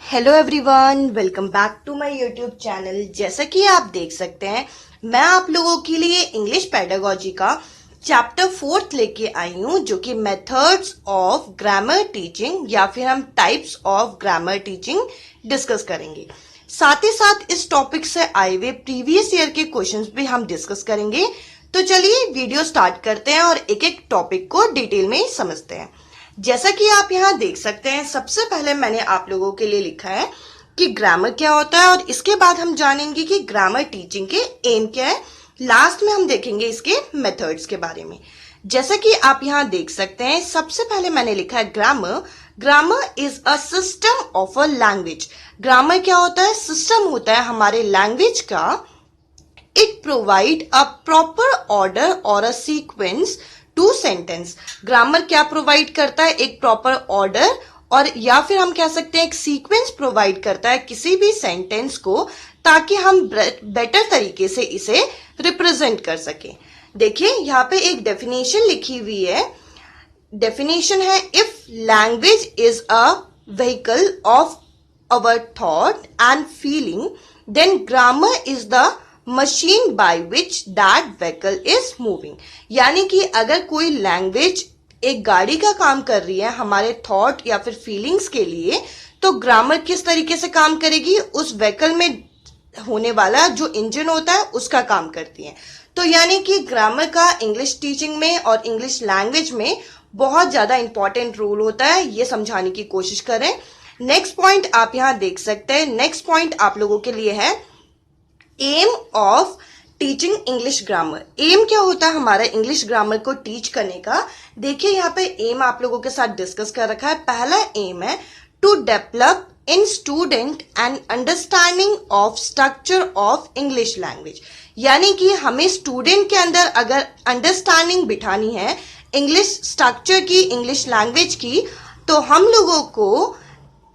Hello everyone, welcome back to my YouTube channel. जैसा कि आप देख सकते हैं, मैं आप लोगों के लिए इंग्लिश पेडागोजी का चैप्टर 4 लेके आई हूँ, जो कि मेथड्स ऑफ ग्रामर टीचिंग या फिर हम types of grammar teaching discuss करेंगे। साथ ही साथ इस टॉपिक से आए हुए प्रीवियस ईयर के क्वेश्चंस भी हम डिस्कस करेंगे। तो चलिए वीडियो स्टार्ट करते हैं और एक एक टॉपिक को डिटेल में समझते हैं। जैसा कि आप यहाँ देख सकते हैं, सबसे पहले मैंने आप लोगों के लिए लिखा है कि ग्रामर क्या होता है, और इसके बाद हम जानेंगे कि ग्रामर टीचिंग के एम क्या है। लास्ट में हम देखेंगे इसके मेथड्स के बारे में। जैसा कि आप यहाँ देख सकते हैं, सबसे पहले मैंने लिखा है grammar. Grammar is a system of a language. Grammar क्या होता है? सिस्टम होता है हमारे लैंग्वेज का। It provide a proper order और a sequence to sentence. Grammar क्या प्रोवाइड करता है? एक प्रॉपर ऑर्डर, और या फिर हम कह सकते हैं एक सीक्वेंस प्रोवाइड करता है किसी भी सेंटेंस को, ताकि हम बेटर तरीके से इसे रिप्रेजेंट कर सके। देखिए यहाँ पे एक डेफिनेशन लिखी हुई है। डेफिनेशन है, if language is a vehicle of our thought and feeling, then grammar is the machine by which that vehicle is moving. यानी कि अगर कोई लैंग्वेज एक गाड़ी का काम कर रही है हमारे थॉट या फिर फीलिंग्स के लिए, तो ग्रामर किस तरीके से काम करेगी? उस व्हीकल में होने वाला जो इंजन होता है उसका काम करती है। तो यानी कि ग्रामर का इंग्लिश टीचिंग में और इंग्लिश लैंग्वेज में बहुत ज्यादा इंपॉर्टेंट रोल होता है। ये समझाने की कोशिश करें। नेक्स्ट पॉइंट आप यहाँ देख सकते हैं। नेक्स्ट पॉइंट आप लोगों के लिए है aim of teaching English grammar. Aim क्या होता है हमारा इंग्लिश ग्रामर को टीच करने का? देखिए यहाँ पे एम आप लोगों के साथ डिस्कस कर रखा है। पहला एम है to develop in student and understanding of structure of English language. यानी कि हमें स्टूडेंट के अंदर अगर अंडरस्टैंडिंग बिठानी है इंग्लिश स्ट्रक्चर की, इंग्लिश लैंग्वेज की, तो हम लोगों को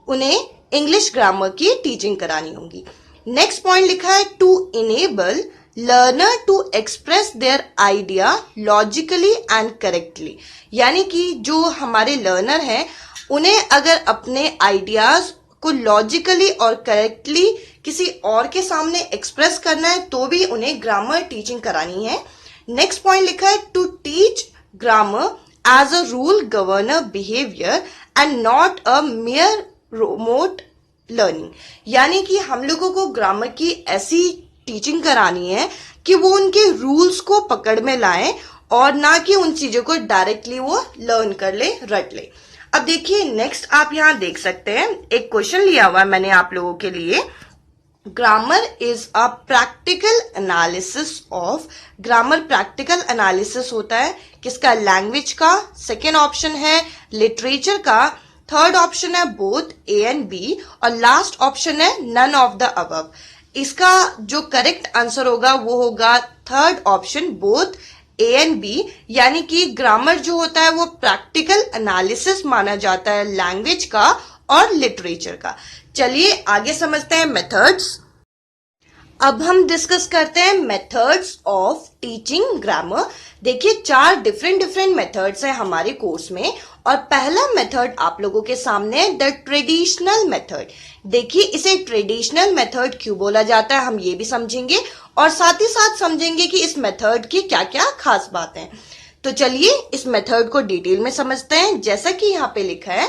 उन्हें इंग्लिश ग्रामर की टीचिंग करानी होगी। नेक्स्ट पॉइंट लिखा है to enable learner to express their idea logically and correctly. यानी कि जो हमारे लर्नर हैं उन्हें अगर अपने आइडियाज को लॉजिकली और करेक्टली किसी और के सामने एक्सप्रेस करना है तो भी उन्हें ग्रामर टीचिंग करानी है। नेक्स्ट पॉइंट लिखा है to teach grammar as a rule governor behaviour and not a mere remote learning. यानी कि हम लोगों को ग्रामर की ऐसी टीचिंग करानी है कि वो उनके रूल्स को पकड़ में लाएं और ना कि उन चीजों को डायरेक्टली वो लर्न कर ले, रट ले। अब देखिए नेक्स्ट आप यहाँ देख सकते हैं, एक क्वेश्चन लिया हुआ है मैंने आप लोगों के लिए। Grammar is a practical analysis of. Grammar practical analysis होता है किसका? लैंग्वेज का। सेकेंड ऑप्शन है लिटरेचर का। थर्ड ऑप्शन है बोथ ए एंड बी, और लास्ट ऑप्शन है नन ऑफ द अबव। इसका जो करेक्ट आंसर होगा वो होगा third option both A and B. यानी कि ग्रामर जो होता है वो प्रैक्टिकल एनालिसिस माना जाता है लैंग्वेज का और लिटरेचर का। चलिए आगे समझते हैं मेथड्स। अब हम डिस्कस करते हैं मेथड्स ऑफ टीचिंग ग्रामर। देखिए 4 डिफरेंट मेथड्स हैं हमारे कोर्स में, और पहला मेथड आप लोगों के सामने है द ट्रेडिशनल मेथड। देखिए इसे ट्रेडिशनल मेथड क्यों बोला जाता है हम ये भी समझेंगे, और साथ ही साथ समझेंगे कि इस मेथड की क्या क्या खास बातें हैं। तो चलिए इस मेथड को डिटेल में समझते हैं। जैसा कि यहाँ पे लिखा है,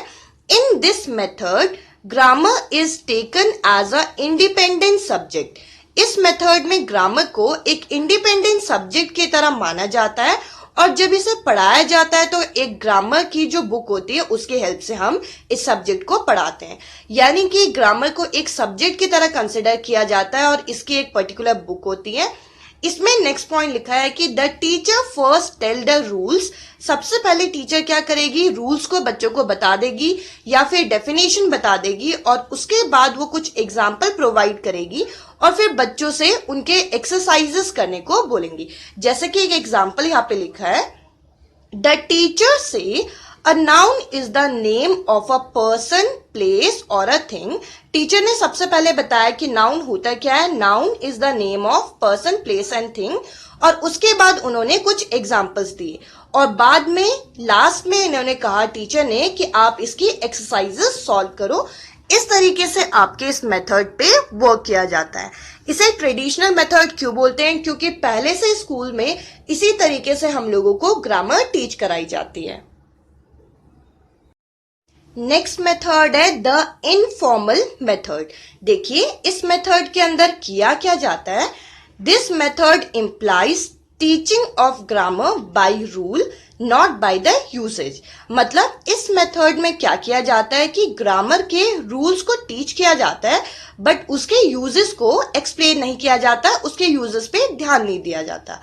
in this method grammar is taken as a independent subject. इस मेथड में ग्रामर को एक इंडिपेंडेंट सब्जेक्ट की तरह माना जाता है, और जब इसे पढ़ाया जाता है तो एक ग्रामर की जो बुक होती है उसके हेल्प से हम इस सब्जेक्ट को पढ़ाते हैं। यानी कि ग्रामर को एक सब्जेक्ट की तरह कंसिडर किया जाता है और इसकी एक पर्टिकुलर बुक होती है। इसमें नेक्स्ट पॉइंट लिखा है कि the teacher first tell the rules. सबसे पहले टीचर क्या करेगी? रूल्स को बच्चों को बता देगी या फिर डेफिनेशन बता देगी, और उसके बाद वो कुछ एग्जाम्पल प्रोवाइड करेगी और फिर बच्चों से उनके एक्सरसाइजेस करने को बोलेंगी। जैसे कि एक एग्जाम्पल यहाँ पे लिखा है, द टीचर से a noun is the name of a person, place और अ थिंग। टीचर ने सबसे पहले बताया कि नाउन होता क्या है। Noun is the name of person, place and thing, और उसके बाद उन्होंने कुछ एग्जाम्पल्स दिए, और बाद में लास्ट में इन्होंने कहा टीचर ने कि आप इसकी एक्सरसाइजेस सॉल्व करो। इस तरीके से आपके इस मेथड पे वर्क किया जाता है। इसे ट्रेडिशनल मेथड क्यों बोलते हैं? क्योंकि पहले से स्कूल में इसी तरीके से हम लोगों को ग्रामर टीच कराई जाती है। नेक्स्ट मेथड है द इनफॉर्मल मेथड। देखिए इस मेथड के अंदर किया क्या जाता है। This method implies teaching of grammar by rule not by the usage. मतलब इस मेथड में क्या किया जाता है कि ग्रामर के रूल्स को टीच किया जाता है, बट उसके यूजेस को एक्सप्लेन नहीं किया जाता, उसके यूजेस पे ध्यान नहीं दिया जाता।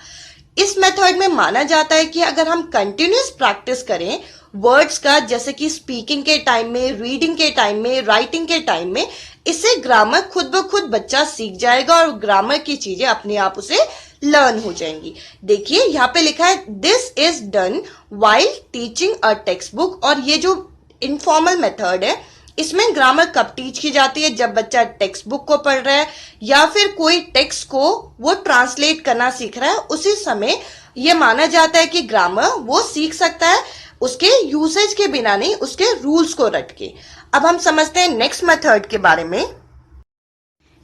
इस मेथड में माना जाता है कि अगर हम कंटिन्यूस प्रैक्टिस करें वर्ड्स का, जैसे कि स्पीकिंग के टाइम में, रीडिंग के टाइम में, राइटिंग के टाइम में, इससे ग्रामर खुद ब खुद बच्चा सीख जाएगा और ग्रामर की चीजें अपने आप उसे लर्न हो जाएंगी। देखिए यहाँ पे लिखा है this is done while teaching a text book. और ये जो इनफॉर्मल मेथड है इसमें ग्रामर कब टीच की जाती है? जब बच्चा टेक्स्ट बुक को पढ़ रहा है या फिर कोई टेक्स्ट को वो ट्रांसलेट करना सीख रहा है, उसी समय ये माना जाता है कि ग्रामर वो सीख सकता है उसके यूसेज के बिना नहीं, उसके रूल्स को रट के। अब हम समझते हैं नेक्स्ट मेथड के बारे में।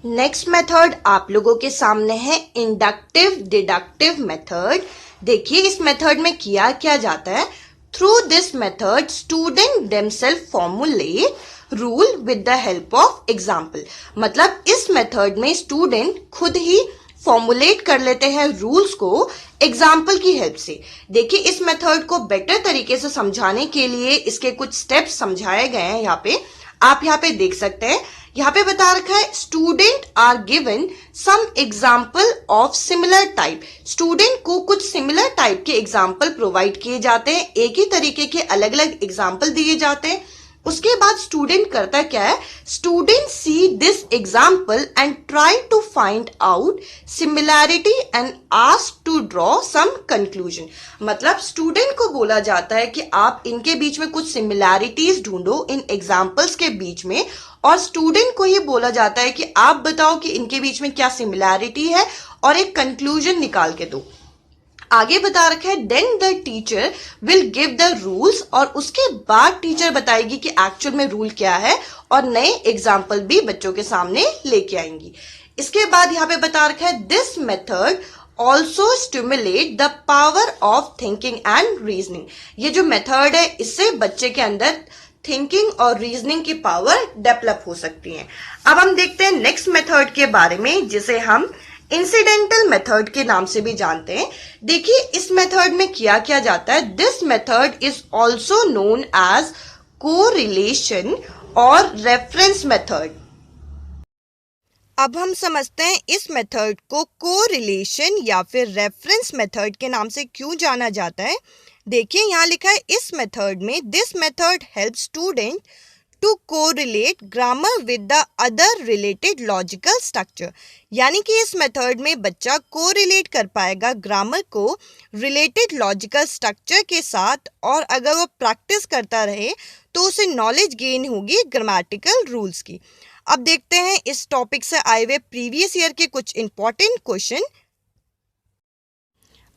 नेक्स्ट मेथड आप लोगों के सामने है इंडक्टिव डिडक्टिव मेथड। देखिए इस मेथड में किया क्या जाता है। Through this method student themselves formulate rule with the help of example. मतलब इस मेथड में स्टूडेंट खुद ही फॉर्मुलेट कर लेते हैं रूल्स को एग्जाम्पल की हेल्प से। देखिए इस मेथड को बेटर तरीके से समझाने के लिए इसके कुछ स्टेप्स समझाए गए हैं। यहाँ पे आप यहाँ पे देख सकते हैं, यहाँ पे बता रखा है student are given some example of similar type. Student को कुछ सिमिलर टाइप के एग्जाम्पल प्रोवाइड किए जाते हैं, एक ही तरीके के अलग अलग एग्जाम्पल दिए जाते हैं। उसके बाद स्टूडेंट करता क्या है, student see this example and try to find out similarity and ask to draw some conclusion. मतलब स्टूडेंट को बोला जाता है कि आप इनके बीच में कुछ सिमिलैरिटीज ढूंढो इन एग्जाम्पल्स के बीच में, और स्टूडेंट को ये बोला जाता है कि आप बताओ कि इनके बीच में क्या सिमिलैरिटी है और एक कंक्लूजन निकाल के दो। आगे बता रखा है then the teacher will give the rules, और उसके बाद टीचर बताएगी कि एक्चुअल में रूल क्या है और नए एग्जाम्पल भी बच्चों के सामने लेके आएंगी। इसके बाद यहाँ पे बता रखा है this method also stimulate the power of thinking and reasoning. ये जो मेथड है इससे बच्चे के अंदर थिंकिंग और रीजनिंग की पावर डेवलप हो सकती है। अब हम देखते हैं नेक्स्ट मेथड के बारे में, जिसे हम इंसिडेंटल मेथड के नाम से भी जानते हैं। देखिए इस मेथड में किया क्या जाता है। This method is also known as correlation और रेफरेंस मेथड। अब हम समझते हैं इस मेथड को कोरिलेशन या फिर रेफरेंस मेथड के नाम से क्यों जाना जाता है। देखिए यहाँ लिखा है इस मेथड में this method help student to correlate grammar with the other related logical structure. यानी कि इस मेथड में बच्चा कोरिलेट कर पाएगा ग्रामर को रिलेटेड लॉजिकल स्ट्रक्चर के साथ, और अगर वो प्रैक्टिस करता रहे तो उसे नॉलेज गेन होगी ग्रामेटिकल रूल्स की। अब देखते हैं इस टॉपिक से आए हुए प्रीवियस ईयर के कुछ इंपॉर्टेंट क्वेश्चन।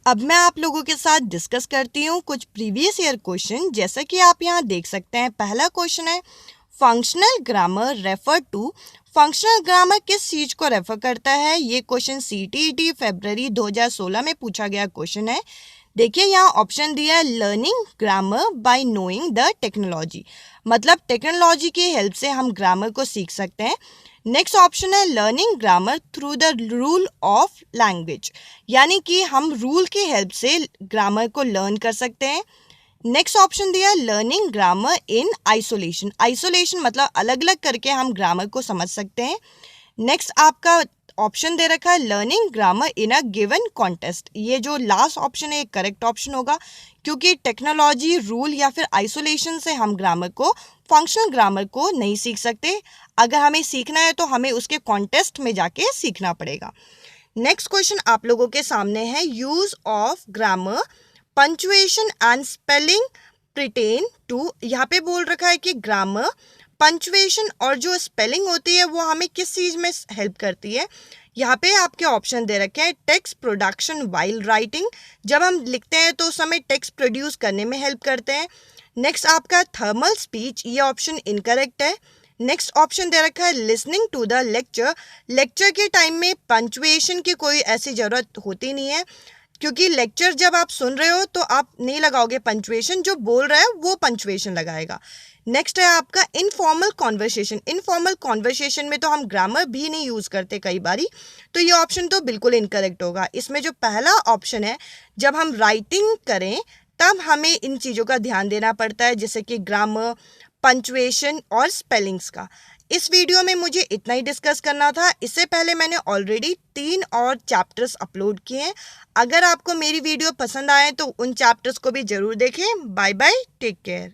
अब मैं आप लोगों के साथ डिस्कस करती हूँ कुछ प्रीवियस ईयर क्वेश्चन। जैसा कि आप यहाँ देख सकते हैं, पहला क्वेश्चन है functional grammar refer to. Functional grammar किस चीज को रेफर करता है? ये क्वेश्चन CTET फरवरी 2016 में पूछा गया क्वेश्चन है। देखिए यहाँ ऑप्शन दिया है learning grammar bye knowing the technology. मतलब टेक्नोलॉजी की हेल्प से हम ग्रामर को सीख सकते हैं। नेक्स्ट ऑप्शन है learning grammar through the rule of language, यानी कि हम रूल की हेल्प से ग्रामर को लर्न कर सकते हैं। नेक्स्ट ऑप्शन दिया learning grammar in isolation. Isolation मतलब अलग अलग करके हम ग्रामर को समझ सकते हैं। नेक्स्ट आपका ऑप्शन दे रखा है learning grammar in a given contest. ये जो लास्ट ऑप्शन है करेक्ट ऑप्शन होगा, क्योंकि टेक्नोलॉजी, रूल या फिर आइसोलेशन से हम ग्रामर को, फंक्शनल ग्रामर को नहीं सीख सकते। अगर हमें सीखना है तो हमें उसके कॉन्टेस्ट में जाके सीखना पड़ेगा। नेक्स्ट क्वेश्चन आप लोगों के सामने है use of grammar punctuation and spelling pertain to. यहाँ पे बोल रखा है कि ग्रामर, पंचुएशन और जो स्पेलिंग होती है वो हमें किस चीज में हेल्प करती है। यहाँ पे आपके ऑप्शन दे रखे हैं टेक्स्ट प्रोडक्शन वाइल राइटिंग। जब हम लिखते हैं तो उस समय टेक्स्ट प्रोड्यूस करने में हेल्प करते हैं। नेक्स्ट आपका थर्मल स्पीच, ये ऑप्शन इनकरेक्ट है। नेक्स्ट ऑप्शन दे रखा है listening to the lecture. Lecture के टाइम में पंचुएशन की कोई ऐसी ज़रूरत होती नहीं है, क्योंकि लेक्चर जब आप सुन रहे हो तो आप नहीं लगाओगे पंचुएशन, जो बोल रहा है वो पंचुएशन लगाएगा। नेक्स्ट है आपका इनफॉर्मल कॉन्वर्सेशन। इनफॉर्मल कॉन्वर्सेशन में तो हम ग्रामर भी नहीं यूज़ करते कई बारी, तो ये ऑप्शन तो बिल्कुल इनकरेक्ट होगा। इसमें जो पहला ऑप्शन है, जब हम राइटिंग करें तब हमें इन चीज़ों का ध्यान देना पड़ता है, जैसे कि ग्रामर, पंचुएशन और स्पेलिंग्स का। इस वीडियो में मुझे इतना ही डिस्कस करना था। इससे पहले मैंने ऑलरेडी 3 और चैप्टर्स अपलोड किए हैं। अगर आपको मेरी वीडियो पसंद आए तो उन चैप्टर्स को भी ज़रूर देखें। Bye bye, take care.